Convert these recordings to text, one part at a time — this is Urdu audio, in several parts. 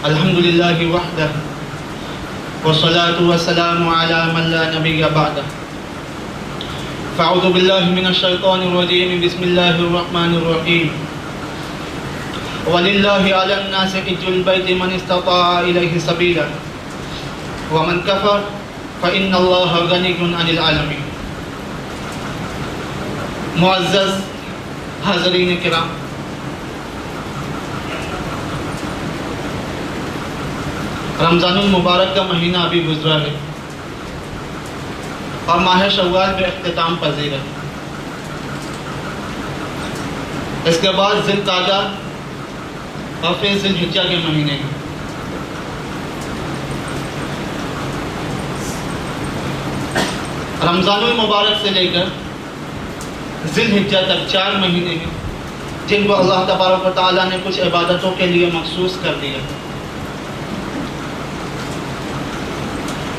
الحمد للہ وحدہ والصلاة والسلام علی من لا نبی بعدہ فاعوذ باللہ من الشیطان الرجیم بسم اللہ الرحمن الرحیم وَلِلَّهِ عَلَى النَّاسِ حِجُّ الْبَيْتِ مَنِ اسْتَطَاعَ إِلَيْهِ سَبِيلًا وَمَنْ كَفَرَ فَإِنَّ اللَّهَ غَنِيٌّ عَنِ الْعَالَمِينَ۔ معزز حاضرین کرام، رمضان المبارک کا مہینہ ابھی گزرا ہے اور ماہ شوال میں اختتام پذیر ہے۔ اس کے بعد ذی القعدہ اور پھر ذی الحجہ کے مہینے ہیں۔ رمضان المبارک سے لے کر ذی الحجہ تک 4 مہینے ہیں جن کو اللہ تبارک و تعالیٰ نے کچھ عبادتوں کے لیے مخصوص کر دیا۔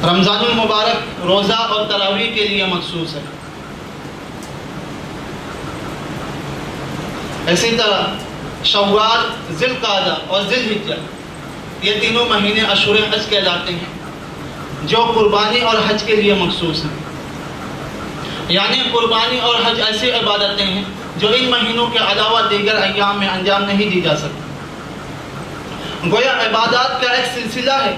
رمضان المبارک روزہ اور تراویح کے لیے مخصوص ہے۔ اسی طرح شوال، ذی القعدہ اور ذی الحجہ یہ تینوں مہینے اشہر حج کہلاتے ہیں جو قربانی اور حج کے لیے مخصوص ہیں۔ یعنی قربانی اور حج ایسی عبادتیں ہیں جو ان مہینوں کے علاوہ دیگر ایام میں انجام نہیں دی جا سکتی۔ گویا عبادات کا ایک سلسلہ ہے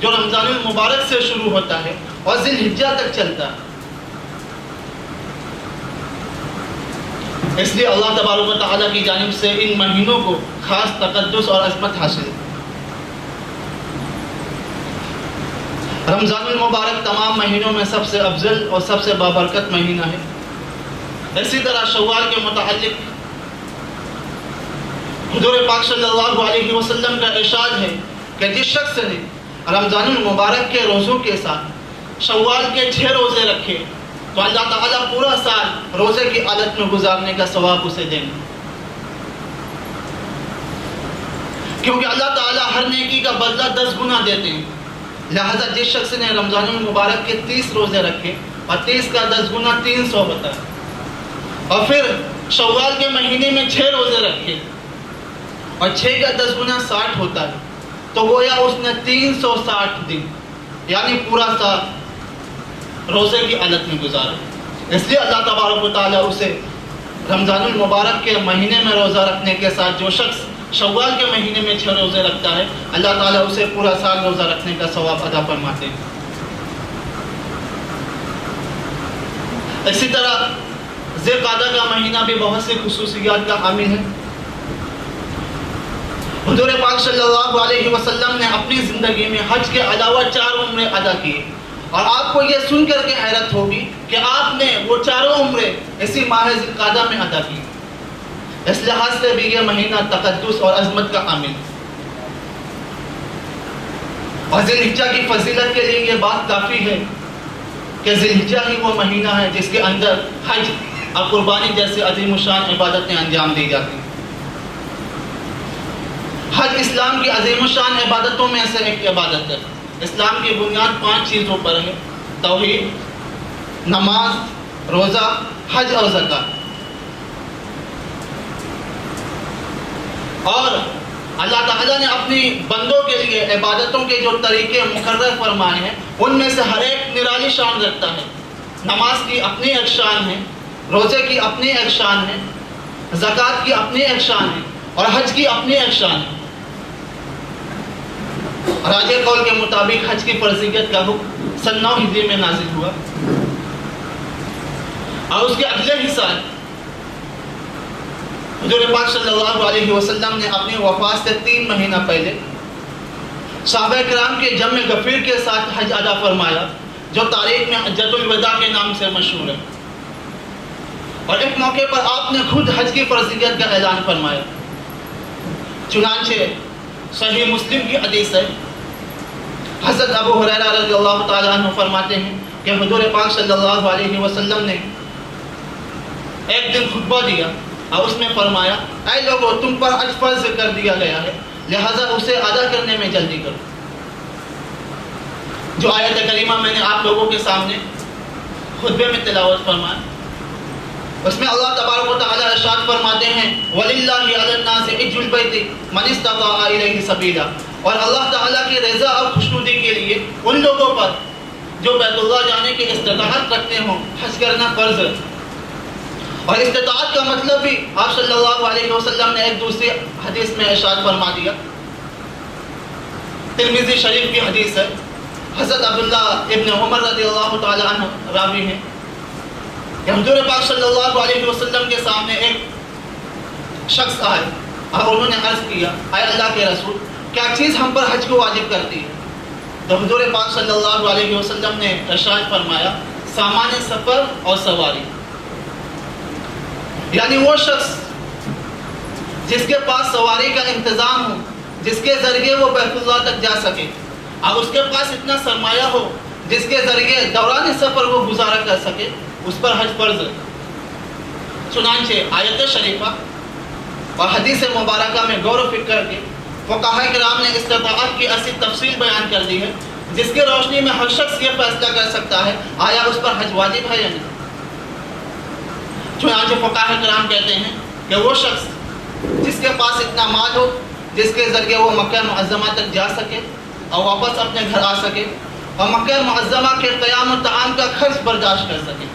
جو رمضان المبارک سے شروع ہوتا ہے اور ذی الحجہ تک چلتا ہے۔ اس لیے اللہ تبارک و تعالیٰ کی جانب سے ان مہینوں کو خاص تقدس اور عظمت حاصل ہے۔ رمضان المبارک تمام مہینوں میں سب سے افضل اور سب سے بابرکت مہینہ ہے۔ اسی طرح شوال کے متعلق حضور پاک صلی اللہ علیہ وسلم کا ارشاد ہے کہ جس شخص نے رمضان المبارک کے روزوں کے ساتھ شوال کے 6 روزے رکھے تو اللہ تعالیٰ پورا سال روزے کی حالت میں گزارنے کا ثواب اسے دیں گے، کیونکہ اللہ تعالیٰ ہر نیکی کا بدلہ 10 گنا دیتے ہیں۔ لہذا جس شخص نے رمضان المبارک کے 30 روزے رکھے اور 30 کا 10 گنا 300 ہوتا ہے، اور پھر شوال کے مہینے میں 6 روزے رکھے اور 6 کا 10 گنا 60 ہوتا ہے، تو گویا اس نے 360 دن یعنی پورا سال روزے کی حالت میں گزارا۔ اس لیے اللہ تبارک و تعالیٰ اسے رمضان المبارک کے مہینے میں روزہ رکھنے کے ساتھ جو شخص شوال کے مہینے میں 6 روزے رکھتا ہے، اللہ تعالیٰ اسے پورا سال روزہ رکھنے کا ثواب ادا فرماتے ہیں۔ اسی طرح ذی القعدہ کا مہینہ بھی بہت سی خصوصیات کا حامل ہے۔ حضور پاک صلی اللہ علیہ وسلم نے اپنی زندگی میں حج کے علاوہ 4 عمرے ادا کیے، اور آپ کو یہ سن کر کے حیرت ہوگی کہ آپ نے وہ 4 عمرے اسی ماہ ذی القعدہ میں ادا کی۔ اس لحاظ سے بھی یہ مہینہ تقدس اور عظمت کا حامل ہے۔ اور ذی الحجہ کی فضیلت کے لیے یہ بات کافی ہے کہ ذی الحجہ ہی وہ مہینہ ہے جس کے اندر حج اور قربانی جیسے عظیم الشان عبادتیں انجام دی جاتی ہیں۔ حج اسلام کی عظیم الشان عبادتوں میں سے ایک عبادت ہے۔ اسلام کی بنیاد 5 چیزوں پر ہے: توحید، نماز، روزہ، حج اور زکوٰۃ۔ اور اللہ تعالیٰ نے اپنی بندوں کے لیے عبادتوں کے جو طریقے مقرر فرمائے ہیں ان میں سے ہر ایک نرالی شان رکھتا ہے۔ نماز کی اپنی ایک شان ہے، روزے کی اپنی ایک شان ہے، زکوٰۃ کی اپنی ایک شان ہے اور حج کی اپنی ایک شان ہے۔ راجح قول کے مطابق حج کی فرضیت کا حکم سن 9 ہجری میں نازل ہوا، اور اس کے اگلے ہی سال حضور پاک صلی اللہ علیہ وسلم نے اپنی وفات سے 3 مہینہ پہلے صحابہ کرام کے جمع غفیر کے ساتھ حج ادا فرمایا، جو تاریخ میں حجۃ الوداع کے نام سے مشہور ہے۔ اور ایک موقع پر آپ نے خود حج کی فرضیت کا اعلان فرمایا۔ چنانچہ صحیح مسلم کی حدیث ہے، حضرت ابو ہریرہ رضی اللہ تعالیٰ عنہ فرماتے ہیں کہ حضور پاک صلی اللہ علیہ وسلم نے ایک دن خطبہ دیا اور اس میں فرمایا، اے لوگو، تم پر حج فرض کر دیا گیا ہے، لہذا اسے ادا کرنے میں جلدی کرو۔ جو آیت کریمہ میں نے آپ لوگوں کے سامنے خطبے میں تلاوت فرمایا، اس میں اللہ تبارک و تعالیٰ ارشاد فرماتے ہیں وَلِلَّهِ عَلَى النَّاسِ حِجُّ الْبَيْتِ مَنِ اسْتَطَاعَ إِلَيْهِ سَبِيلًا، اور اللہ تعالیٰ کی رضا اور خوشنودی کے لیے ان لوگوں پر جو بیت اللہ جانے کی استطاعت رکھتے ہوں حج کرنا فرض ہے۔ اور استطاعت کا مطلب بھی آپ صلی اللہ علیہ وسلم نے ایک دوسری حدیث میں ارشاد فرما دیا، ترمذی شریف کی حدیث ہے، حضرت عبداللہ ابن عمر رضی اللہ تعالی عنہ راوی ہیں کہ حضور پاک صلی اللہ علیہ وسلم کے سامنے ایک شخص آئے اور انہوں نے عرض کیا، اے اللہ کے رسول، کیا چیز ہم پر حج کو واجب کرتی ہے؟ تو حضور پاک صلی اللہ علیہ وسلم نے ارشاد فرمایا، سامان سفر اور سواری، یعنی وہ شخص جس کے پاس سواری کا انتظام ہو، جس کے ذریعے وہ بیت اللہ تک جا سکے، اور اس کے پاس اتنا سرمایہ ہو جس کے ذریعے دوران سفر وہ گزارا کر سکے، اس پر حج فرض ہے۔ چنانچہ آیت شریفہ اور حدیث مبارکہ میں غور و فکر کر کے فقہاء کرام نے استطاعت کی اصل تفصیل بیان کر دی ہے، جس کی روشنی میں ہر شخص یہ فیصلہ کر سکتا ہے آیا اس پر حج واجب ہے یا نہیں۔ چنانچہ فقہاء کرام کہتے ہیں کہ وہ شخص جس کے پاس اتنا مال ہو جس کے ذریعے وہ مکہ معظمہ تک جا سکے اور واپس اپنے گھر آ سکے، اور مکہ معظمہ کے قیام و طعام کا خرچ برداشت کر سکے،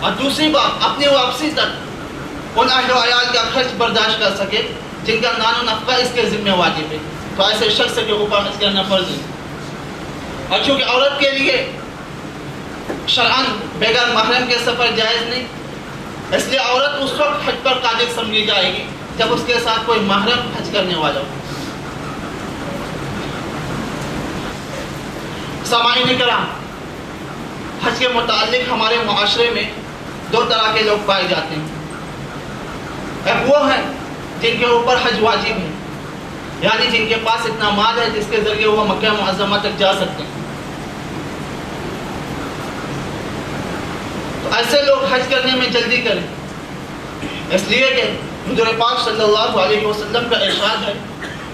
اور دوسری بات اپنی واپسی تک ان اہل و عیال کا خرچ برداشت کر سکے جن کا نان و نفقہ اس کے ذمہ واجب ہے، تو ایسے شخص کے اوپر حج کرنا فرض ہے۔ اور چونکہ عورت کے لیے شرعاً بغیر محرم کے سفر جائز نہیں، اس لیے عورت اس وقت حج پر قادر سمجھی جائے گی جب اس کے ساتھ کوئی محرم حج کرنے والا ہو۔ سامعین کرام، حج کے متعلق ہمارے معاشرے میں دو طرح کے لوگ پائے جاتے ہیں۔ ایک وہ ہیں جن کے اوپر حج واجب ہے، یعنی جن کے پاس اتنا مال ہے جس کے ذریعے وہ مکہ معظمہ تک جا سکتے ہیں، تو ایسے لوگ حج کرنے میں جلدی کریں، اس لیے کہ حضور پاک صلی اللہ علیہ وسلم کا ارشاد ہے،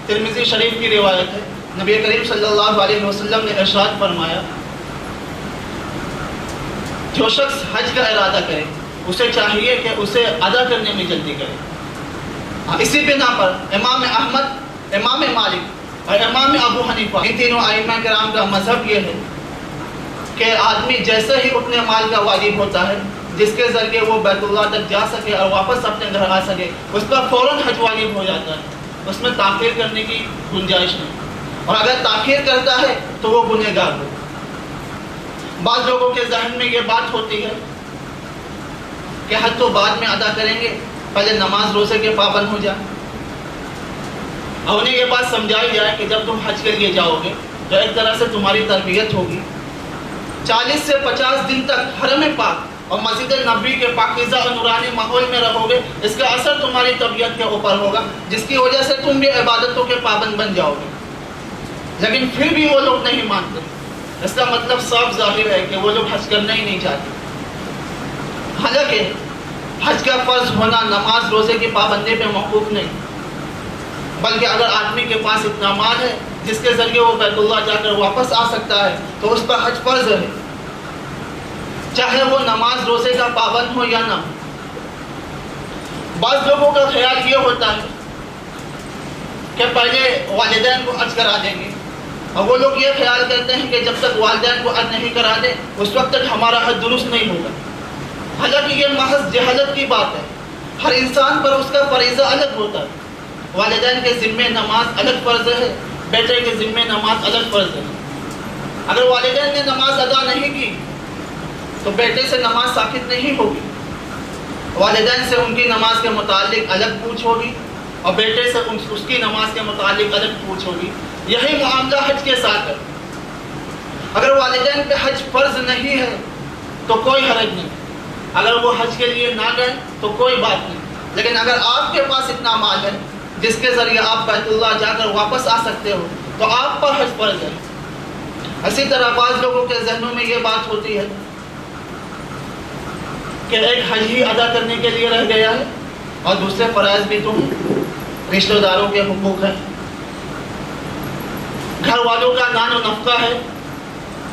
ترمذی شریف کی روایت ہے، نبی کریم صلی اللہ علیہ وسلم نے ارشاد فرمایا، جو شخص حج کا ارادہ کرے اسے چاہیے کہ اسے ادا کرنے میں جلدی کرے۔ اسی بنا پر امام احمد، امام مالک اور امام ابو حنیفہ، ان تینوں ائمہ کرام کا مذہب یہ ہے کہ آدمی جیسے ہی اپنے مال کا واجب ہوتا ہے جس کے ذریعے وہ بیت اللہ تک جا سکے اور واپس اپنے گھر آ سکے، اس پر فوراً حج واجب ہو جاتا ہے، اس میں تاخیر کرنے کی گنجائش نہیں، اور اگر تاخیر کرتا ہے تو وہ گنہگار ہو۔ بعض لوگوں کے ذہن میں یہ بات ہوتی ہے کہ حج تو بعد میں ادا کریں گے، پہلے نماز روزے کے پابند ہو جائیں، اور انہیں یہ بات سمجھائی جائے کہ جب تم حج کے لیے جاؤ گے تو ایک طرح سے تمہاری تربیت ہوگی، 40 سے 50 دن تک حرم پاک اور مسجد نبوی کے پاکیزہ اور نورانی ماحول میں رہو گے، اس کا اثر تمہاری طبیعت کے اوپر ہوگا، جس کی وجہ سے تم بھی عبادتوں کے پابند بن جاؤ گے۔ لیکن پھر بھی وہ لوگ نہیں مانتے، اس کا مطلب صاف ظاہر ہے کہ وہ لوگ حج کرنا ہی نہیں چاہتے۔ حالانکہ حج کا فرض ہونا نماز روزے کی پابندی پہ موقوف نہیں، بلکہ اگر آدمی کے پاس اتنا مال ہے جس کے ذریعے وہ بیت اللہ جا کر واپس آ سکتا ہے تو اس پر حج فرض ہے، چاہے وہ نماز روزے کا پابند ہو یا نہ ہو۔ بعض لوگوں کا خیال یہ ہوتا ہے کہ پہلے والدین کو حج کرا دیں گے، اور وہ لوگ یہ خیال کرتے ہیں کہ جب تک والدین کو حج نہیں کرا دیں اس وقت تک ہمارا حج درست نہیں ہوگا۔ حالانکہ یہ محض جہالت کی بات ہے، ہر انسان پر اس کا فریضہ الگ ہوتا ہے۔ والدین کے ذمے نماز الگ فرض ہے، بیٹے کے ذمے نماز الگ فرض ہے۔ اگر والدین نے نماز ادا نہیں کی تو بیٹے سے نماز ثابت نہیں ہوگی، والدین سے ان کی نماز کے متعلق الگ پوچھ ہوگی اور بیٹے سے اس کی نماز کے متعلق الگ پوچھ ہوگی۔ یہی معاملہ حج کے ساتھ ہے، اگر والدین پہ حج فرض نہیں ہے تو کوئی حرج نہیں، اگر وہ حج کے لیے نہ گئے تو کوئی بات نہیں، لیکن اگر آپ کے پاس اتنا مال ہے جس کے ذریعے آپ بیت اللہ جا کر واپس آ سکتے ہو تو آپ پر حج فرض ہے۔ اسی طرح بعض لوگوں کے ذہنوں میں یہ بات ہوتی ہے کہ ایک حج ہی ادا کرنے کے لیے رہ گیا ہے اور دوسرے فرائض بھی تو ہیں، رشتہ داروں کے حقوق ہیں، گھر والوں کا نان و نفقہ ہے،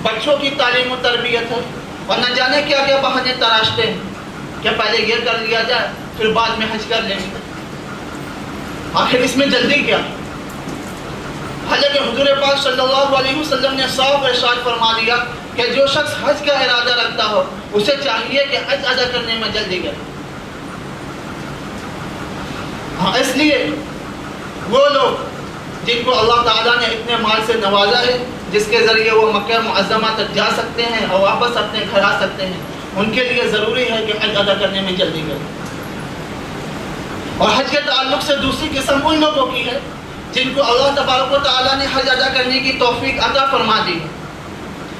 بچوں کی تعلیم و تربیت ہے، اور نہ جانے کیا کیا بہانے تراشتے ہیں کہ پہلے یہ کر لیا جائے پھر بعد میں حج کر لیں گے۔ آخر اس میں جلدی کیا؟ حالانکہ حضور پاک صلی اللہ علیہ وسلم نے صاف ارشاد فرما دیا کہ جو شخص حج کا ارادہ رکھتا ہو اسے چاہیے کہ حج ادا کرنے میں جلدی کرے۔ اس لیے وہ لوگ جن کو اللہ تعالیٰ نے اتنے مال سے نوازا ہے، جس کے ذریعے وہ مکہ معظمہ تک جا سکتے ہیں اور واپس اپنے گھر آ سکتے ہیں، ان کے لیے ضروری ہے کہ حج ادا کرنے میں جلدی کریں۔ اور حج کے تعلق سے دوسری قسم ان لوگوں کی ہے جن کو اللہ تبارک و تعالیٰ نے حج ادا کرنے کی توفیق عطا فرما دی ہے،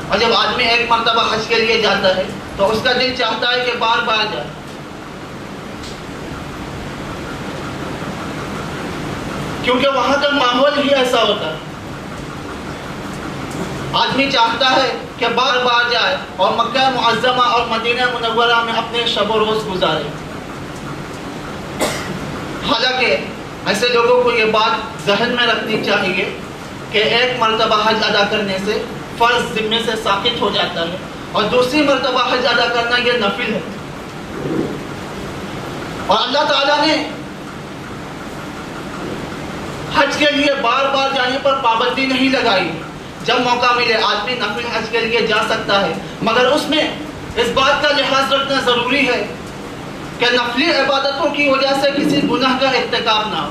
اور جب آدمی ایک مرتبہ حج کے لیے جاتا ہے تو اس کا دل چاہتا ہے کہ بار بار جائے، کیونکہ وہاں کا ماحول ہی ایسا ہوتا ہے۔ آدمی چاہتا ہے کہ بار بار جائے اور مکہ معظمہ اور مدینہ منورہ میں اپنے شب و روز گزارے۔ حالانکہ ایسے لوگوں کو یہ بات ذہن میں رکھنی چاہیے کہ ایک مرتبہ حج ادا کرنے سے فرض ذمے سے ساقط ہو جاتا ہے، اور دوسری مرتبہ حج ادا کرنا یہ نفل ہے۔ اور اللہ تعالیٰ نے حج کے لیے بار بار جانے پر پابندی نہیں لگائی۔ جب موقع ملے آدمی نفل حج کے لیے جا سکتا ہے، مگر اس میں اس بات کا لحاظ رکھنا ضروری ہے کہ نفلی عبادتوں کی وجہ سے کسی گناہ کا ارتکاب نہ ہو،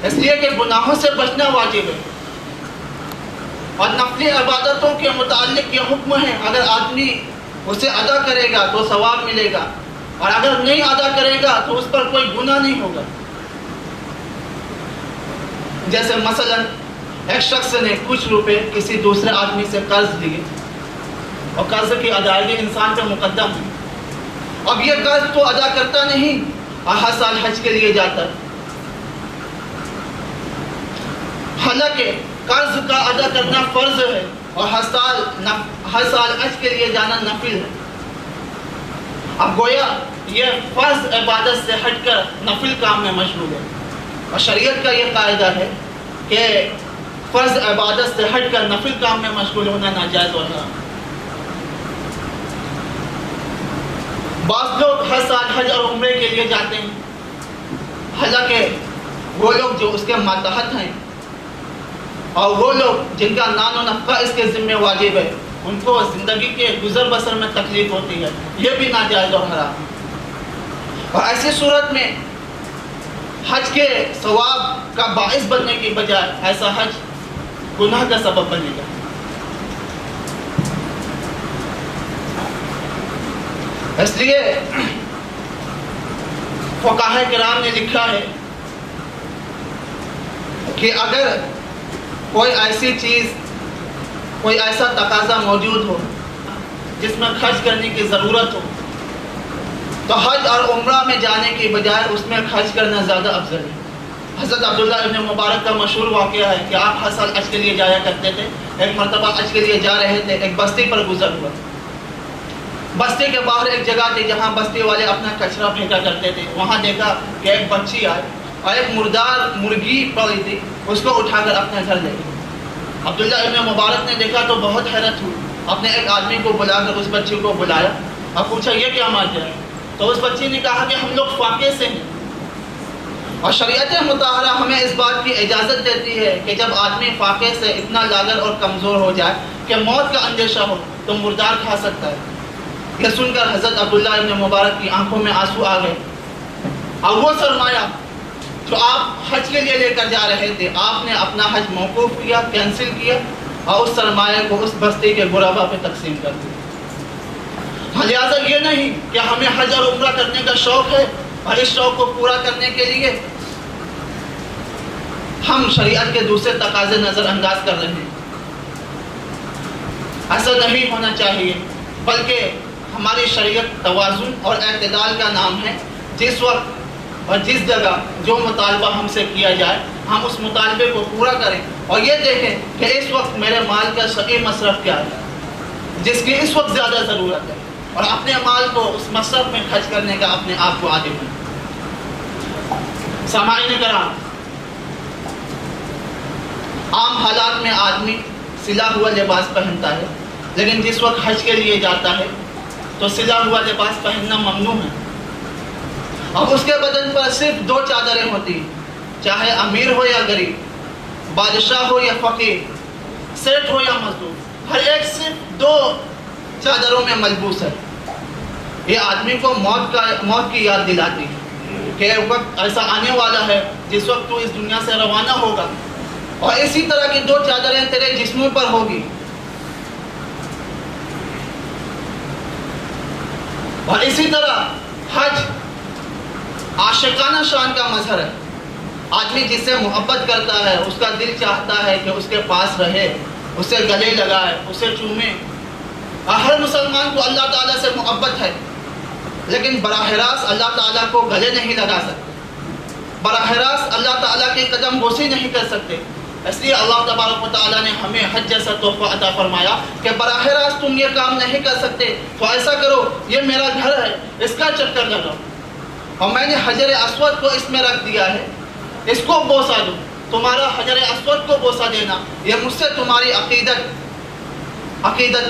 اس لیے کہ گناہوں سے بچنا واجب ہے۔ اور نفلی عبادتوں کے متعلق یہ حکم ہے، اگر آدمی اسے ادا کرے گا تو ثواب ملے گا، اور اگر نہیں ادا کرے گا تو اس پر کوئی گناہ نہیں ہوگا۔ جیسے مثلا ایک شخص نے کچھ روپے کسی دوسرے آدمی سے قرض لیے، اور قرض کی ادائیگی انسان پہ مقدم ہے۔ اب یہ قرض تو ادا کرتا نہیں اور ہر سال حج کے لیے جاتا ہے، حالانکہ قرض کا ادا کرنا فرض ہے اور ہر سال حج کے لیے جانا نفل ہے۔ اب گویا یہ فرض عبادت سے ہٹ کر نفل کام میں مشغول ہے، اور شریعت کا یہ قاعدہ ہے کہ فرض عبادت سے ہٹ کر نفل کام میں مشغول ہونا ناجائز اور حرام۔ بعض لوگ ہر سال حج اور عمرے کے لیے جاتے ہیں، حالانکہ وہ لوگ جو اس کے ماتحت ہیں اور وہ لوگ جن کا نان و نفقہ اس کے ذمہ واجب ہے، ان کو زندگی کے گزر بسر میں تکلیف ہوتی ہے، یہ بھی ناجائز اور حرام ہے۔ اور ایسی صورت میں حج کے ثواب کا باعث بننے کی بجائے ایسا حج گناہ کا سبب بنے گا۔ اس لیے فقہاء کرام نے لکھا ہے کہ اگر کوئی ایسی چیز، کوئی ایسا تقاضا موجود ہو جس میں خرچ کرنے کی ضرورت ہو، تو حج اور عمرہ میں جانے کی بجائے اس میں خرچ کرنا زیادہ افضل ہے۔ حضرت عبداللہ ابن مبارک کا مشہور واقعہ ہے کہ آپ ہر سال حج کے لیے جایا کرتے تھے۔ ایک مرتبہ حج کے لیے جا رہے تھے، ایک بستی پر گزر ہوا۔ بستی کے باہر ایک جگہ تھی جہاں بستی والے اپنا کچرا پھینکا کرتے تھے۔ وہاں دیکھا کہ ایک بچی آئی اور ایک مردار مرغی پڑی تھی، اس کو اٹھا کر اپنے گھر لے گئی۔ عبداللہ ابن مبارک نے دیکھا تو بہت حیرت ہوئی، اپنے ایک آدمی کو بلا کر اس بچی کو بلایا اور پوچھا یہ کیا ماجرا ہے؟ تو اس بچی نے کہا کہ ہم لوگ فاقے سے ہیں، اور شریعت مطہرہ ہمیں اس بات کی اجازت دیتی ہے کہ جب آدمی فاقے سے اتنا لاغر اور کمزور ہو جائے کہ موت کا اندیشہ ہو تو مردار کھا سکتا ہے۔ یہ سن کر حضرت عبداللہ ابن مبارک کی آنکھوں میں آنسو آ گئے، اور وہ سرمایہ جو آپ حج کے لیے لے کر جا رہے تھے، آپ نے اپنا حج موقوف کیا، کینسل کیا، اور اس سرمایہ کو اس بستی کے غربا پہ تقسیم کر دیا۔ لہٰذا یہ نہیں کہ ہمیں حج اور عمرہ کرنے کا شوق ہے اور اس شوق کو پورا کرنے کے لیے ہم شریعت کے دوسرے تقاضے نظر انداز کر رہے ہیں۔ ایسا نہیں ہونا چاہیے، بلکہ ہماری شریعت توازن اور اعتدال کا نام ہے۔ جس وقت اور جس جگہ جو مطالبہ ہم سے کیا جائے ہم اس مطالبے کو پورا کریں، اور یہ دیکھیں کہ اس وقت میرے مال کا صحیح مصرف کیا ہے، جس کی اس وقت زیادہ ضرورت ہے، اور اپنے مال کو اس مصرف میں خرچ کرنے کا اپنے آپ کو عادی بنائیں۔ سامعین کرام، عام حالات میں آدمی سلا ہوا لباس پہنتا ہے، لیکن جس وقت حج کے لیے جاتا ہے تو سلا ہوا لباس پہننا ممنوع ہے۔ اب اس کے بدن پر صرف 2 چادریں ہوتی ہیں، چاہے امیر ہو یا غریب، بادشاہ ہو یا فقیر، سیٹ ہو یا مزدور، ہر ایک صرف 2 چادروں میں ملبوس ہے۔ یہ آدمی کو موت کی یاد دلاتی ہے کہ ایک وقت ایسا آنے والا ہے جس وقت تو اس دنیا سے روانہ ہوگا، اور اسی طرح کی 2 چادریں تیرے جسموں پر ہوگی۔ اور اسی طرح حج عاشقانہ شان کا مظہر ہے۔ آدمی جس سے محبت کرتا ہے، اس کا دل چاہتا ہے کہ اس کے پاس رہے، اسے گلے لگائے، اسے چومے۔ ہر مسلمان کو اللہ تعالیٰ سے محبت ہے، لیکن براہ راست اللہ تعالیٰ کو گلے نہیں لگا سکتے، براہ راست اللہ تعالیٰ کے قدم بوسی نہیں کر سکتے۔ اس لیے اللہ تبارک و تعالیٰ نے ہمیں حج جیسا تحفہ عطا فرمایا کہ براہ راست تم یہ کام نہیں کر سکتے تو ایسا کرو، یہ میرا گھر ہے، اس کا چکر لگاؤ، اور میں نے حجر اسود کو اس میں رکھ دیا ہے، اس کو بوسا دو۔ تمہارا حجر اسود کو بوسا دینا، یہ مجھ سے تمہاری عقیدت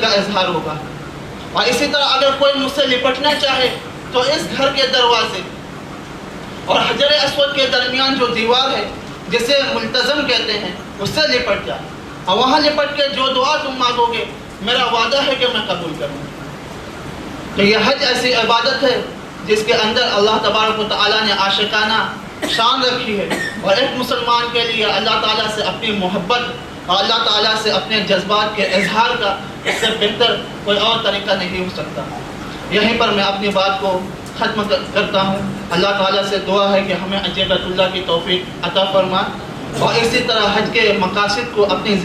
کا اظہار ہوگا۔ اور اسی طرح اگر کوئی مجھ سے لپٹنا چاہے تو اس گھر کے دروازے اور حجر اسود کے درمیان جو دیوار ہے جسے ملتزم کہتے ہیں، اس سے لپٹ جائے، اور وہاں لپٹ کے جو دعا تم مانگو گے میرا وعدہ ہے کہ میں قبول کروں گا۔ تو یہ حج ایسی عبادت ہے جس کے اندر اللہ تبارک و تعالیٰ نے عاشقانہ شان رکھی ہے، اور ایک مسلمان کے لیے اللہ تعالیٰ سے اپنی محبت اور اللہ تعالیٰ سے اپنے جذبات کے اظہار کا اس سے بہتر کوئی اور طریقہ نہیں ہو سکتا۔ یہیں پر میں اپنی بات کو ختم کرتا ہوں۔ اللہ تعالیٰ سے دعا ہے کہ ہمیں حج بیت اللہ کی توفیق عطا فرمائے، اور اسی طرح حج کے مقاصد کو اپنی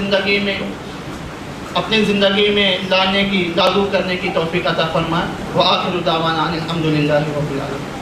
زندگی میں لانے کی، لاگو کرنے کی توفیق عطا فرمائے۔ وآخر دعوانا ان الحمد للہ رب العالمین۔